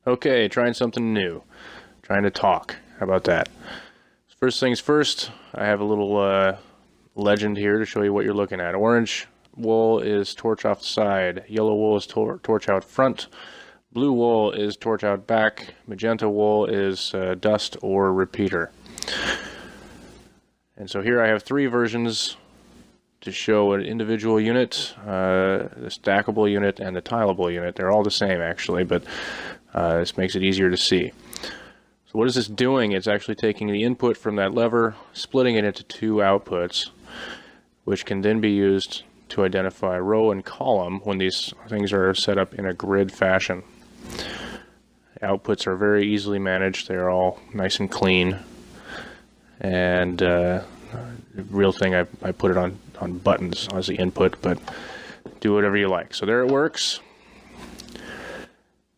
Okay, trying something new. Trying to talk. How about that? First things first, I have a little legend here to show you what you're looking at. Orange wool is torch off the side. Yellow wool is torch out front. Blue wool is torch out back. Magenta wool is dust or repeater. And so here I have three versions to show an individual unit, the stackable unit and the tileable unit. They're all the same actually, but this makes it easier to see. So what is this doing? It's actually taking the input from that lever, splitting it into two outputs, which can then be used to identify row and column when these things are set up in a grid fashion. The outputs are very easily managed. They're all nice and clean. And the real thing, I put it on buttons as the input, but do whatever you like. So there it works.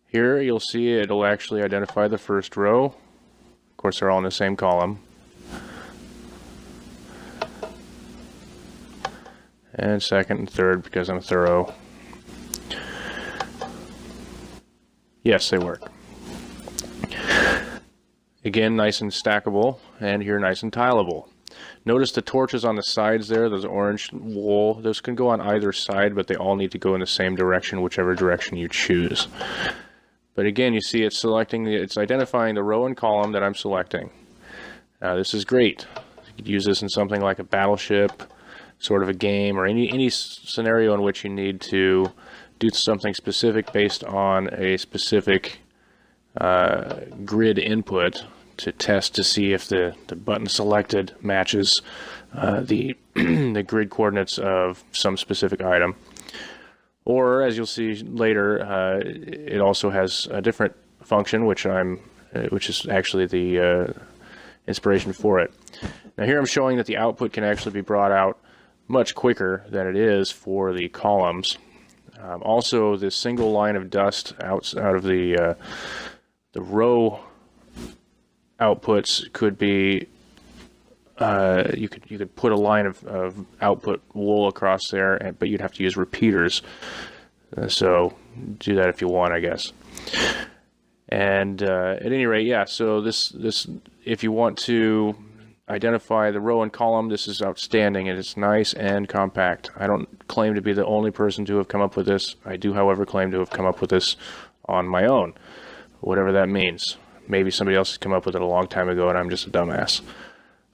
Here you'll see it'll actually identify the first row. Of course, they're all in the same column. And second and third, because I'm thorough. Yes, they work. Again, nice and stackable, and here nice and tileable. Notice the torches on the sides there, those orange wool, those can go on either side, but they all need to go in the same direction, whichever direction you choose. But again, you see it's identifying the row and column that I'm selecting. This is great. You could use this in something like a battleship, sort of a game, or any scenario in which you need to do something specific based on a specific grid input to test to see if the button selected matches the grid coordinates of some specific item. Or, as you'll see later, it also has a different function, which is actually the inspiration for it. Now here I'm showing that the output can actually be brought out much quicker than it is for the columns. Also, the single line of dust out of the row outputs could be you could put a line of output wool across there, but you'd have to use repeaters. So do that if you want, I guess. And at any rate, yeah. So this if you want to identify the row and column, this is outstanding, and it's nice and compact. I don't claim to be the only person to have come up with this. I do, however, claim to have come up with this on my own, whatever that means. Maybe somebody else has come up with it a long time ago, and I'm just a dumbass.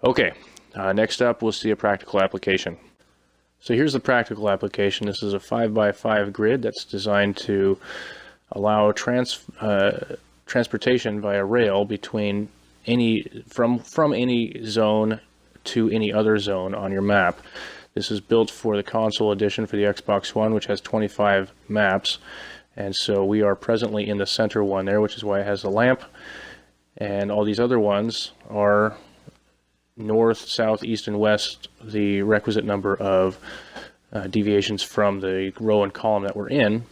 Okay, next up we'll see a practical application. So here's the practical application. This is a 5x5 grid that's designed to allow transportation via rail between from any zone to any other zone on your map. This is built for the console edition for the Xbox One, which has 25 maps, and so we are presently in the center one there, which is why it has the lamp, and all these other ones are north, south, east, and west, the requisite number of deviations from the row and column that we're in.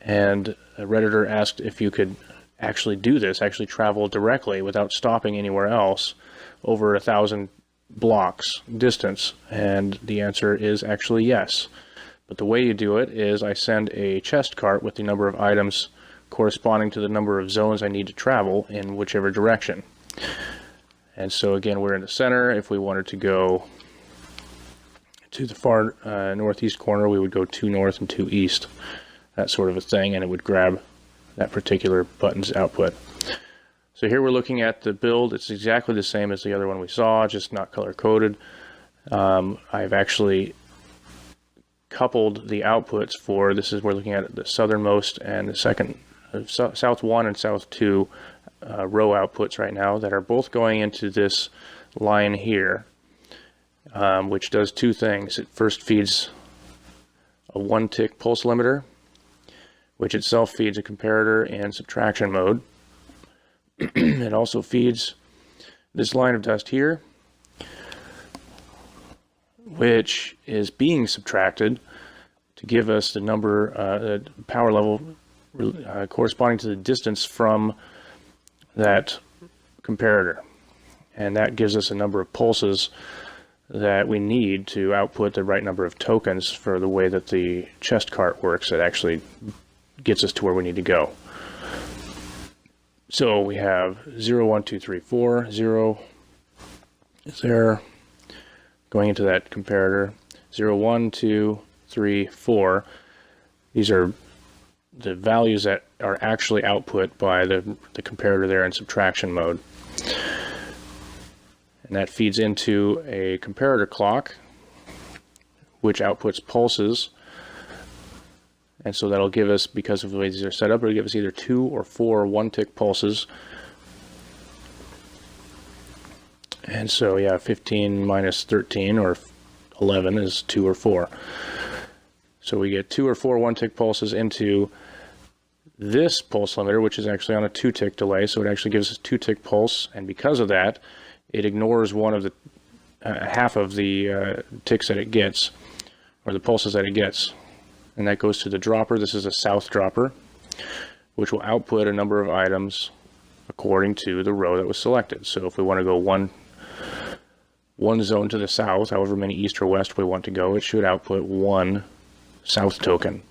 And a Redditor asked if you could actually do this, actually travel directly without stopping anywhere else over 1,000 blocks distance, and the answer is actually yes. But the way you do it is I send a chest cart with the number of items corresponding to the number of zones I need to travel in whichever direction. And so again, we're in the center. If we wanted to go to the far northeast corner, we would go 2 north and 2 east, that sort of a thing, and it would grab that particular button's output. So here we're looking at the build. It's exactly the same as the other one we saw, just not color-coded. I've actually coupled the outputs for, we're looking at the southernmost and the second, south 1 and south 2 row outputs right now that are both going into this line here, which does two things. It first feeds a 1-tick pulse limiter, which itself feeds a comparator in subtraction mode. It also feeds this line of dust here, which is being subtracted to give us the number, the power level corresponding to the distance from that comparator. And that gives us a number of pulses that we need to output the right number of tokens for the way that the chest cart works. It actually gets us to where we need to go. So we have 0, 1, 2, 3, 4. 0 is there. Going into that comparator. 0, 1, 2, 3, 4. These are the values that are actually output by the comparator there in subtraction mode. And that feeds into a comparator clock, which outputs pulses. And so that'll give us, because of the way these are set up, it'll give us either 2 or 4 one-tick pulses. And so, yeah, 15 minus 13, or 11, is 2 or 4. So we get 2 or 4 one-tick pulses into this pulse limiter, which is actually on a 2-tick delay. So it actually gives us a 2-tick pulse, and because of that, it ignores one of the half of the ticks that it gets, or the pulses that it gets. And that goes to the dropper. This is a south dropper, which will output a number of items according to the row that was selected. So if we want to go one zone to the south, however many east or west we want to go, it should output 1 south token.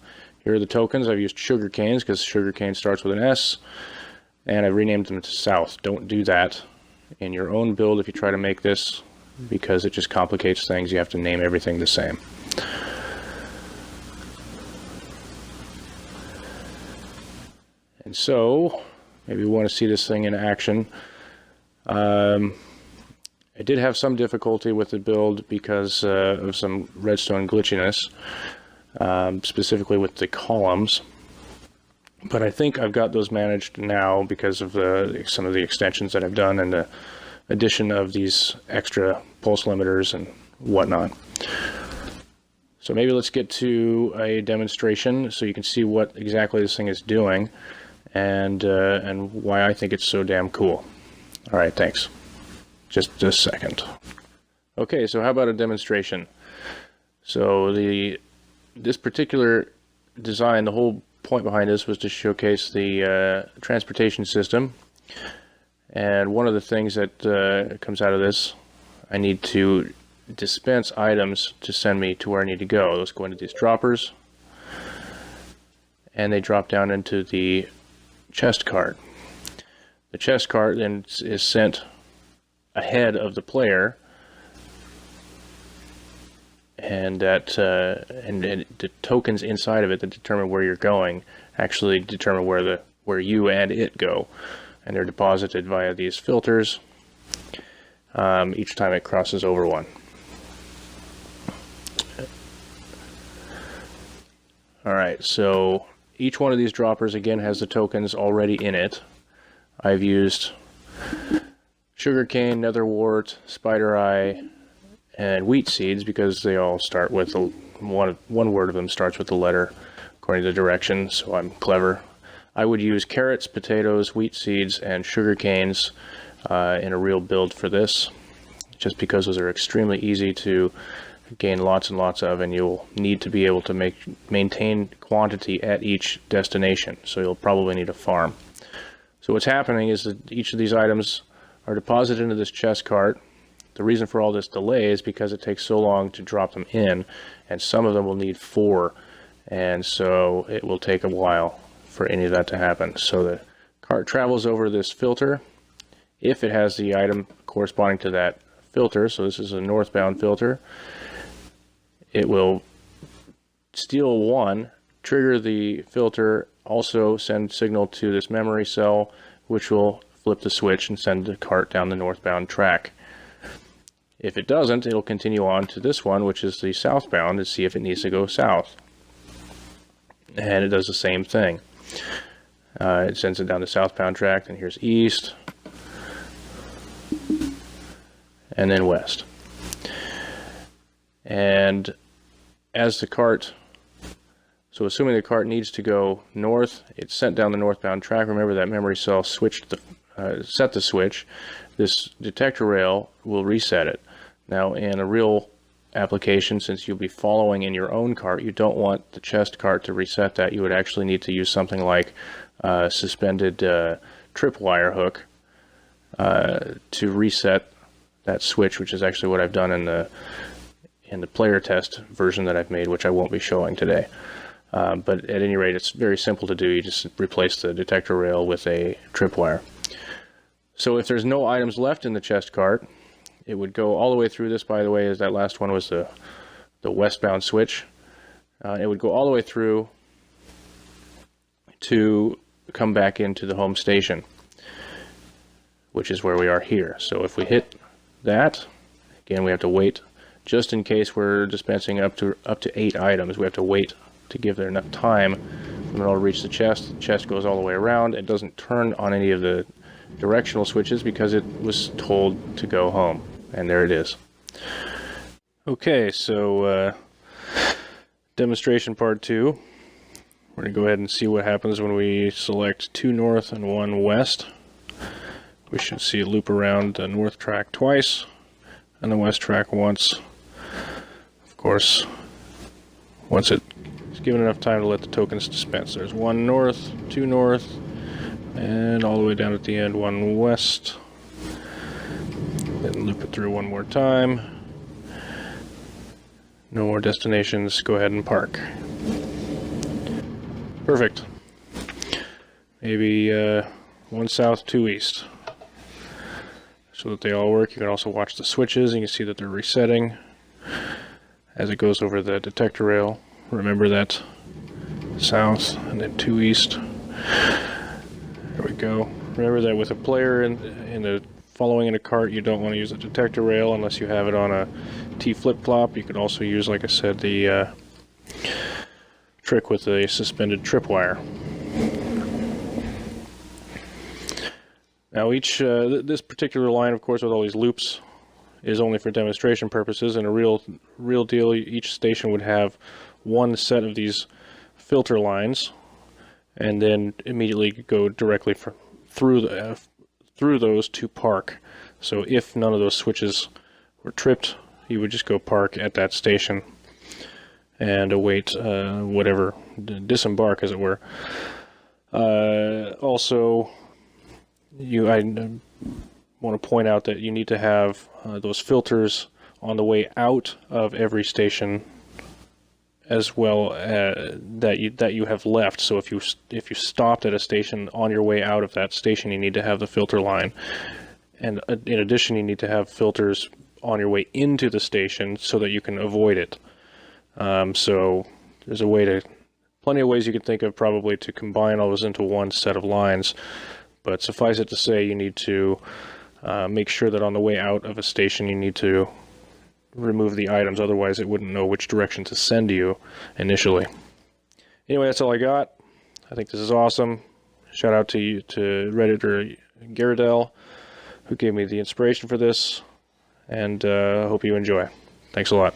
Here are the tokens. I've used sugar canes because sugar cane starts with an S, and I've renamed them to south. Don't do that in your own build if you try to make this, because it just complicates things. You have to name everything the same. And so, maybe we want to see this thing in action. I did have some difficulty with the build because of some redstone glitchiness, specifically with the columns. But I think I've got those managed now because of some of the extensions that I've done and the addition of these extra pulse limiters and whatnot. So maybe let's get to a demonstration so you can see what exactly this thing is doing, and why I think it's so damn cool. All right, thanks. Just a second. Okay, so how about a demonstration? So this particular design, the whole point behind this was to showcase the transportation system. And one of the things that comes out of this, I need to dispense items to send me to where I need to go. Those go into these droppers, and they drop down into the chest cart. The chest cart then is sent ahead of the player, and that and the tokens inside of it that determine where you're going actually determine where you and it go, and they're deposited via these filters each time it crosses over one. Alright, so each one of these droppers again has the tokens already in it. I've used sugarcane, netherwort, spider eye, and wheat seeds because they all start with one word of them starts with the letter according to the direction, so I'm clever. I would use carrots, potatoes, wheat seeds, and sugar canes in a real build for this, just because those are extremely easy to gain lots and lots of, and you'll need to be able to maintain quantity at each destination, so you'll probably need a farm. So what's happening is that each of these items are deposited into this chest cart. The reason for all this delay is because it takes so long to drop them in, and some of them will need 4, and so it will take a while for any of that to happen. So the cart travels over this filter if it has the item corresponding to that filter. So this is a northbound filter. It will steal 1, trigger the filter, also send signal to this memory cell, which will flip the switch and send the cart down the northbound track. If it doesn't, it'll continue on to this one, which is the southbound, to see if it needs to go south. And it does the same thing. It sends it down the southbound track, and here's east, and then west. And as the cart, so assuming the cart needs to go north, it's sent down the northbound track. Remember that memory cell set the switch. This detector rail will reset it. Now in a real application, since you'll be following in your own cart, you don't want the chest cart to reset that. You would actually need to use something like a suspended tripwire hook to reset that switch, which is actually what I've done in the player test version that I've made, which I won't be showing today. But at any rate, it's very simple to do. You just replace the detector rail with a tripwire. So if there's no items left in the chest cart, it would go all the way through this, by the way, as that last one was the westbound switch. It would go all the way through to come back into the home station, which is where we are here. So if we hit that, again, we have to wait. Just in case we're dispensing up to 8 items, we have to wait to give there enough time for it all to reach the chest. The chest goes all the way around. It doesn't turn on any of the directional switches because it was told to go home. And there it is. Okay, so demonstration part 2. We're going to go ahead and see what happens when we select 2 north and 1 west. We should see it loop around the north track twice and the west track once. Of course, once it's given enough time to let the tokens dispense. There's 1 north, 2 north, and all the way down at the end 1 west. Then loop it through one more time. No more destinations. Go ahead and park. Perfect. Maybe 1 south, 2 east. So that they all work. You can also watch the switches and you can see that they're resetting as it goes over the detector rail. Remember that south and then 2 east. There we go. Remember that with a player in the following in a cart, you don't want to use a detector rail unless you have it on a T flip-flop. You could also use, like I said, the trick with a suspended tripwire. Now this particular line, of course, with all these loops, is only for demonstration purposes. In a real deal, each station would have 1 set of these filter lines, and then immediately go directly through those to park. So if none of those switches were tripped, you would just go park at that station and await whatever, disembark as it were. Also, I want to point out that you need to have those filters on the way out of every station as well that you have left. So if you stopped at a station on your way out of that station, you need to have the filter line. And in addition, you need to have filters on your way into the station so that you can avoid it. So there's plenty of ways you could think of probably to combine all those into one set of lines. But suffice it to say, you need to make sure that on the way out of a station, you need to remove the items. Otherwise, it wouldn't know which direction to send you initially. Anyway, that's all I got. I think this is awesome. Shout out to Redditor Garadell, who gave me the inspiration for this. And I hope you enjoy. Thanks a lot.